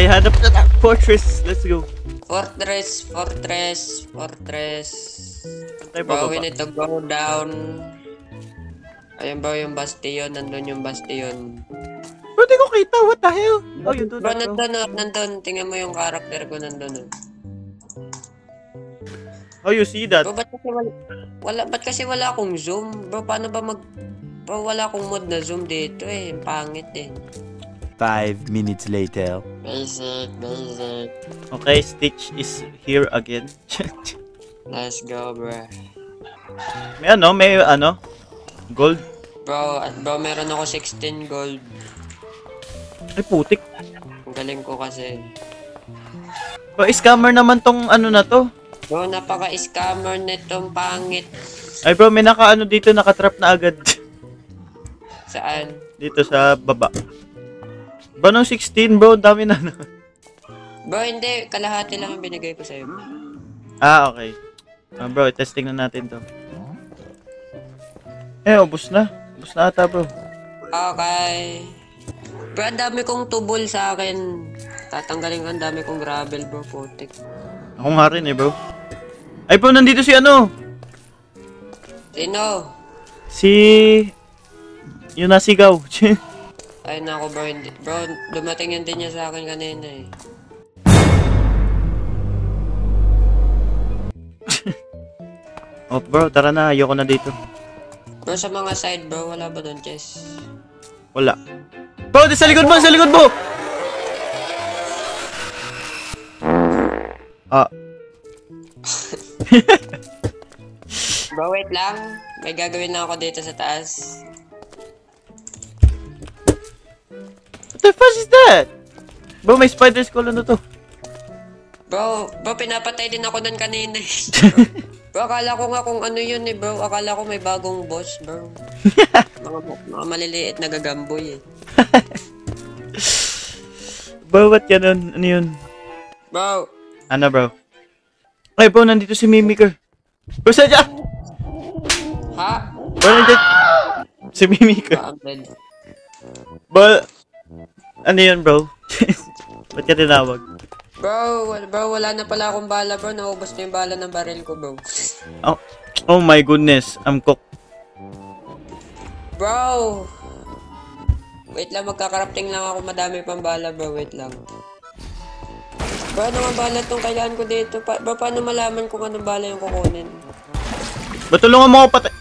hanap na lang. Fortress. Let's go. Fortress. Tayo Bro, we bababa. need to go down. Ayun bro, yung bastion. Nandun yung bastion. Bro, di ko kita. What the hell? Oh, you do Bro, that, bro. nandun. Tingnan mo yung character ko nandun. How you see that? Bro, ba't kasi wala akong zoom? Bro, paano ba Bro, wala akong mod na zoom dito eh. Pangit eh. 5 minutes later. Basic. Okay, Stitch is here again. Let's go, bro. May gold. Bro, meron ako 16 gold. Ay, putik. Ang galing ko kasi. Bro, scammer naman tong na to. Bro, napaka-scammer nitong pangit. Ay, bro, may dito, nakatrap na agad. Saan? Dito sa baba. Ba nung 16, bro, dami na. Bro, hindi. Kalahati lang ang binigay ko sa'yo. Ah, okay. Bro, testing na natin to. Ubos na. Ubos na ata, bro. Okay. Bro, ang dami kong tubol sa akin. Tatanggalin ko ang dami kong gravel, bro. Putik. Ako nga rin bro. Ay, bro, nandito si Sino? Si... Yung nasigaw. Ay, nako, bro. Hindi. Bro, dumating yan din niya sa akin kanina eh. Oh, bro, tara na. Ayoko na dito. Bro, sa mga side, bro, wala ba doon, Chess? Wala. Bro, sa likod mo! Sa likod mo! Ah. Bro, wait lang. May gagawin lang ako dito sa taas. What the fuck is that? Bro, may spider skull to. Bro, pinapatay din ako nun kanina eh. Bro, akala ko nga kung ano yun eh, bro. Akala ko may bagong boss, bro. mga maliliit na gagamboy eh. Bro, what yan? Ano yun? Bro. Ano, bro? Ay, bro, nandito si Mimiker. Bro, sadya! Ha? Bro, nandito. Si Mimiker. I'm dead. Bro, ano yun, bro? Ba't ka tinawag? Bro, wala na pala akong bala, bro. Naubos na yung bala ng baril ko, bro. Oh my goodness, I'm cooked. Bro! Wait lang, magkakarapting lang ako. Madami pang bala, bro. Wait lang. Bro, ano nga bala itong kailangan ko dito? Bro, paano malaman kung anong bala yung kukunin? Ba't tulungan mo ako patay?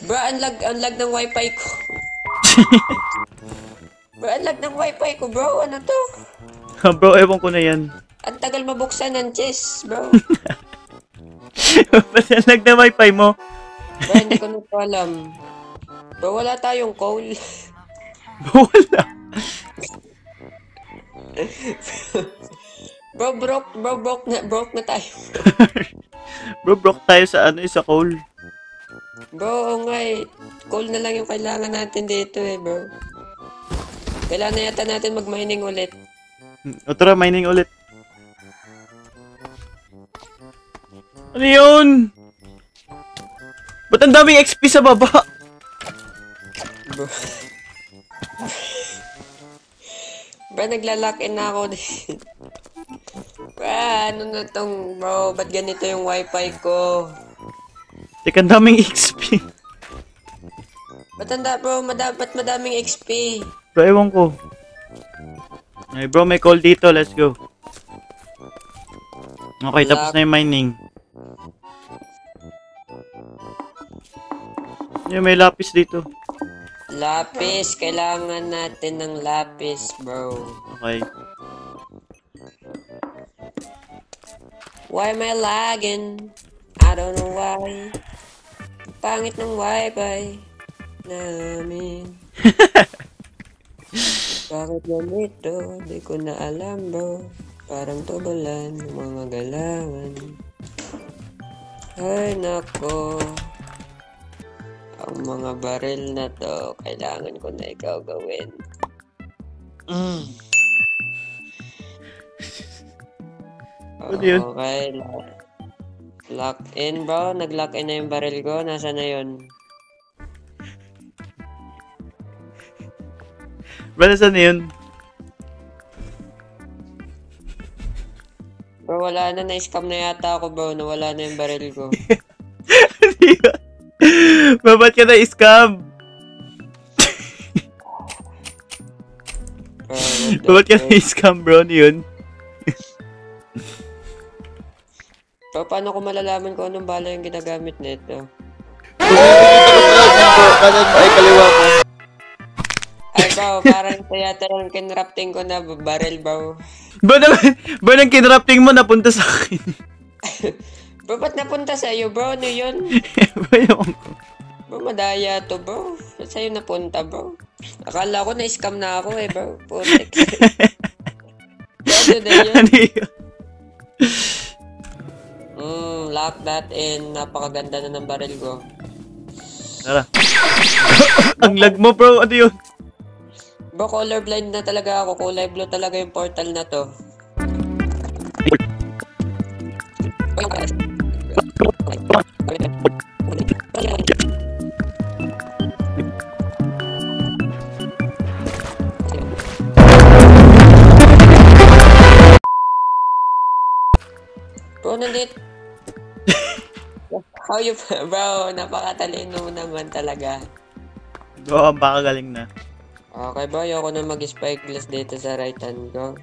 Bro, unlag ng wifi ko. Bro, unlag ng wifi ko, bro. Ano to? Bro, ewan ko na yan. Ang tagal mabuksan ng chess, bro. Ba't yan na wifi mo? Bro, hindi ko na ito alam. Bro, wala tayong coal. Wala. Bro, broke na tayo. Bro, broke tayo sa sa coal. Bro, oo nga eh. Coal na lang yung kailangan natin dito eh, bro. Kailangan na yata natin mag-mining ulit. O tara, mining ulit. Ano yun? Ba't ang daming XP sa baba? Bro. Bro, naglalak-in na ako din. Bro, ano na tong, bro? Ba't ganito yung wifi ko? Teka, ang daming XP. Ba't madaming XP? Bro, ewan ko. Ay, bro, may call dito. Let's go. Okay, tapos na yung mining. May lapis dito. Lapis. Kailangan natin ng lapis, bro. Okay. Why am I lagging? I don't know why. Pangit ng wifi namin. Bakit ganito? Di ko na alam, bro. Parang tubulan ng mga galangan. Ay, nako. Ang mga baril na to, kailangan ko na ikaw gawin. Ano yun? Okay, Lock in, bro. Nag-lock in na yung barrel ko. Nasaan na yun? Bro, saan na yun? Bro, wala na. Na-scam na yata ako, bro. Nawala na yung barrel ko. Bro, ba't ka na-scam? Ba't ka na-scam, bro? Ano yun? Bro, paano ko malalaman kung anong bala yung ginagamit nito? Kanan mo ay kaliwa ko. Ay, bro, parang ito yata yung kinrafting ko na barrel, bro. Ba nang kinrafting mo napunta sa akin? Bro, ba't napunta sa'yo, bro? Ano yun? Ba yung... Bro, madaya to, bro. Ba't sa'yo napunta, bro? Akala ko na-scam na ako, bro. Putik. Ano na yun? Ano yun? Lock that in. Napakaganda na ng barrel ko. Tara. Ang lag mo, bro. Ano yun? Bro, colorblind na talaga ako. Kulay blue talaga yung portal na to. Bro, nandit. How you, bro? Napakatalino mo naman talaga. Oo, baka galing na. Okay, bro. Ayoko na mag-spike glass dito sa right hand ko.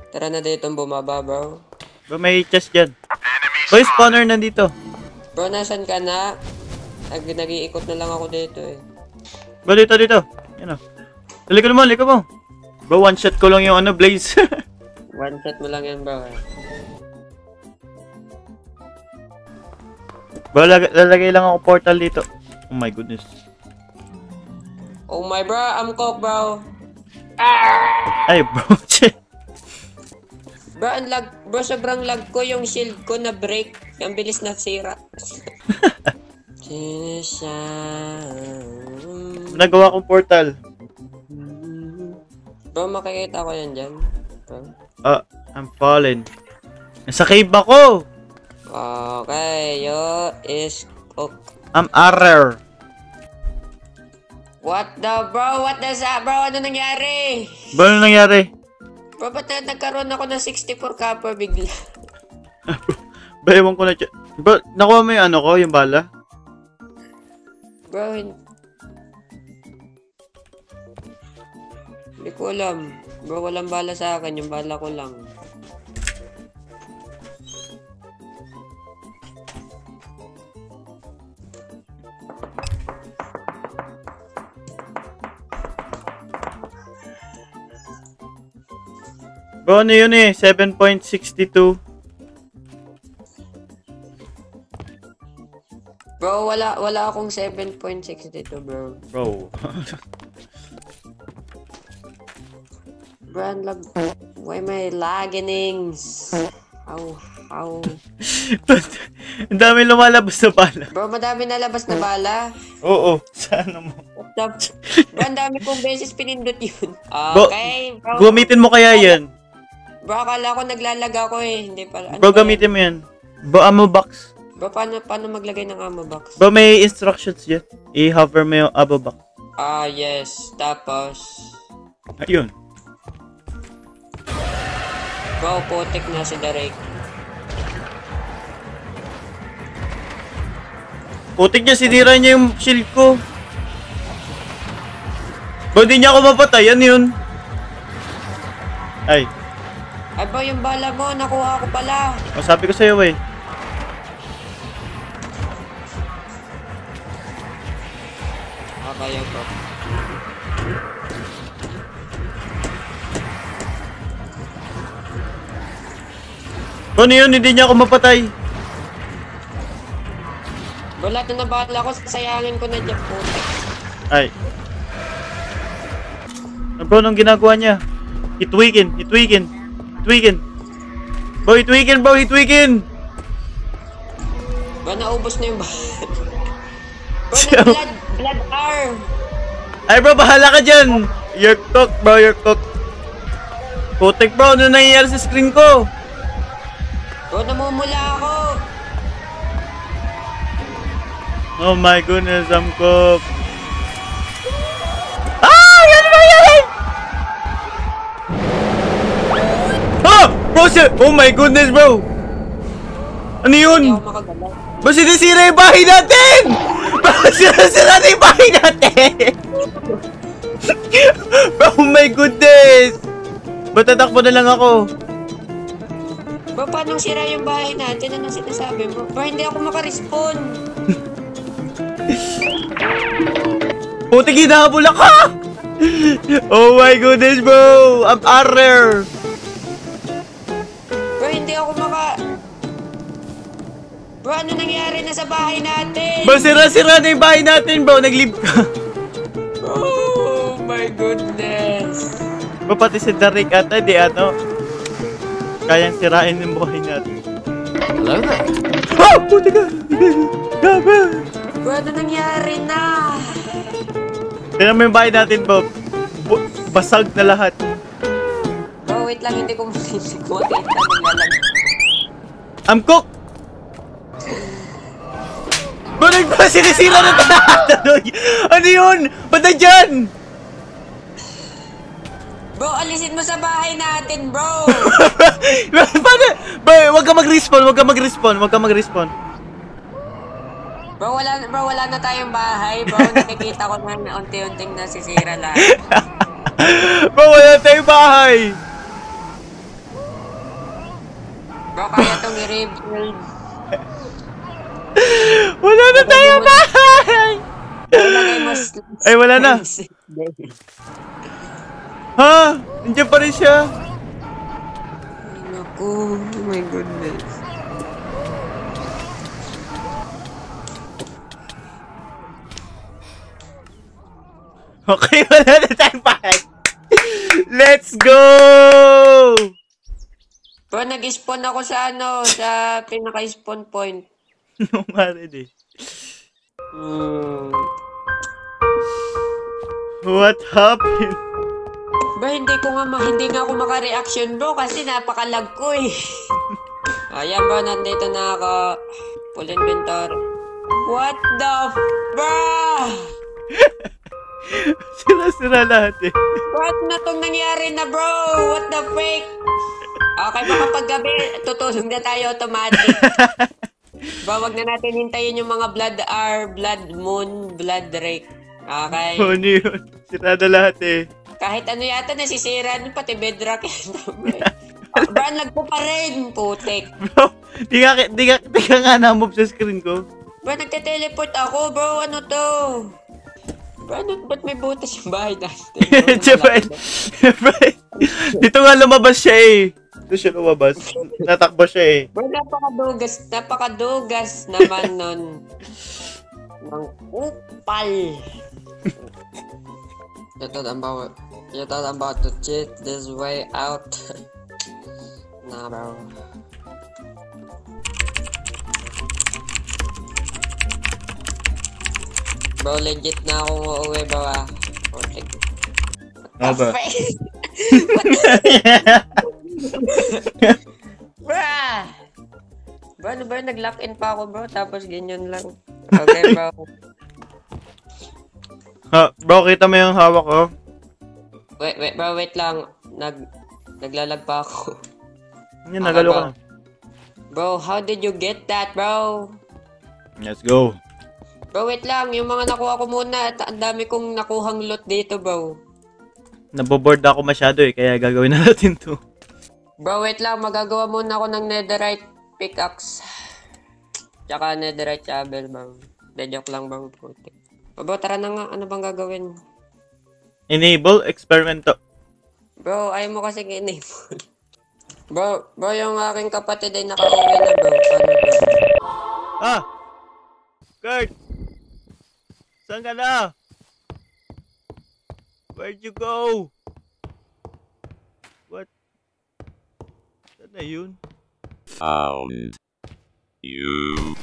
Tara na dito bumaba, bro. Bro, may chest dyan. Boy, spawner nandito. Bro, nasan ka na? Nag-iikot na lang ako dito eh. Bro, dito. Yan o. Liko mo. Bro, one shot ko lang yung ano, blaze. One shot mo lang yan, bro. Bro, lalagay lang ako portal dito. Oh my goodness. Oh my bro, I'm cooked, bro. Ay, bro. Bro, ang lag, bro, sobrang lag ko yung shield ko na break. Ang bilis na sira. Nagawa kong portal. Bro, makikita ko yan dyan. Bro. I'm falling. Nasa cave ako. Okay, yo is cooked. I'm error. What the bro? What the that, bro? Ano nangyari? Bro, ano nangyari? Bro, ba't nagkaroon ako ng 64 copper bigla? Ba, ewan ko na dyan. Bro, nakuha mo yung ano ko, yung bala? Bro, hindi ko alam. Bro, walang bala sa akin. Yung bala ko lang. Bro, ano yun eh? 7.62. Bro, wala akong 7.62, bro. Bro. Bro, ang lag... Why may laggings? How? Ang dami lumalabas na bala. Bro, madami nalabas na bala. Oo, sana mo. What the... Bro, ang dami kong beses pinindot yun. Bro, Okay, bro. gamitin mo kaya yan. Bro, akala ko naglalag ako eh. Hindi pala. Ano Bro, ba gamitin mo yan. Bro, ammo box. Bro, paano maglagay ng ammo box? Bro, may instructions yan. I-hover mo yung ammo box. Yes. Tapos... Ayun. Bro, putik na si Derek. Putik niya, sinira niya yung shield ko. Bro, di niya ako mapatay. Ano yun? Ay. Ay, bro, yung bala mo, nakuha ko pala. O, sabi ko sa'yo eh. Okay, bro. Bro, ano yun? Hindi niya ako mapatay. Bro, lahat na nabala ko, sasayangin ko na dyan, putik. Ay. Bro, anong ginagawa niya? Hitweakin. Bro, hitweakin. Bro, naubos na yung bala. Bro, blood arm. Ay, bro, bahala ka dyan. You're cooked, bro. Putik, bro. Ano nangyayari sa screen ko? Bro, namumula ako. Oh my goodness, I'm cooked. Ah! Ano ba yan? Ah! Bro, oh my goodness, bro! Ano yun? Hindi ako makagalaw. Ba sinisira yung bahay natin? Ba sinisira na yung bahay natin? Oh my goodness! Ba tatakbo na lang ako? Bro, paano sira yung bahay natin? Anong sinasabi mo? Bro, hindi ako makarespawn. Puti ginahabol ako! Oh my goodness, bro! I'm rare! Bro, hindi ako Bro, ano nangyari na sa bahay natin? Ba sira-sira na yung bahay natin, bro! Nag-leave ka! Oh my goodness. Ba pati si Derek ata, di ano? Kayang sirain yung buhay natin. Hello there. Ah! Puti ka! Gabi! Bro, ano nangyari na? Tignan mo yung bahay natin, bro. Basag na lahat. Bro, wait lang, hindi ko makita ng lalag. I'm cooked! Bro, sinisira na lahat! Ano yun? Ba't na dyan? Bro, alisin mo sa bahay natin, bro! Paano? Bro, wag ka mag-respawn, wag ka mag-respawn, wag ka mag-respawn. Bro, wala na tayong bahay. Bro, nakikita ko na unti-unting nasisira lahat. Bro, wala tayong bahay! Bro, kaya itong i-rebuild. Wala na tayong bahay! Ay, wala na. Ha? Nandiyan pa rin siya. Ay, naku. Oh my goodness. Okay, wala na tayong bahay. Let's go! Bro, nag-spawn ako sa sa pinaka-spawn point. No, nga rin eh. What happened? Bro, hindi nga ako maka-reaction, bro, kasi napakalag ko eh. Ayan, bro, nandito na ako. Full inventory. What the bro? Sira-sira lahat eh. What na tong nangyari na, bro? What the freak? Okay, baka paggabi, tutulog na tayo automatic. Bro, wag na natin hintayin yung mga blood moon, blood rake. Okay? Oh, ano yun? Sira na lahat eh. Kahit ano yata nasisira, pati bedrock yan. Bro, nagpo pa rin, putik. Bro, di ka nga na-move sa screen ko. Bro, nagte-teleport ako, bro. Ano to? Bro, ba't may butas yung bahay natin? Bro, dito nga lumabas siya eh. Dito siya lumabas. Natakbo siya eh. Bro, napakadugas naman nun. Ng upal. You thought I'm about to cheat this way out. Nah, bro. Bro, legit na akong uuwi, bro, ah. Putik. Ano ba? Bruh! Bro, ano ba yun? Nag-lock in pa ako, bro. Tapos ganyan lang. Okay, bro. Ha, bro, kita mo yung hawak ko? Wait, bro, wait lang. Naglalag pa ako. Yan, nagalo ka na. Bro, how did you get that, bro? Let's go. Bro, wait lang. Yung mga nakuha ko muna. Ang dami kong nakuhang loot dito, bro. Naboboard ako masyado eh, kaya gagawin na natin to. Bro, wait lang. Magagawa muna ako ng netherite pickaxe. Tsaka netherite shovel, bro. Joke lang, bro. Bro, tara na nga. Ano bang gagawin? Enable experimento. Bro, ayaw mo kasi enable. Bro, yung aking kapatid ay nakauwi na, bro. Paano, bro? Ah! Kurt! Saan ka na? Where'd you go? What? Saan na yun? Found you.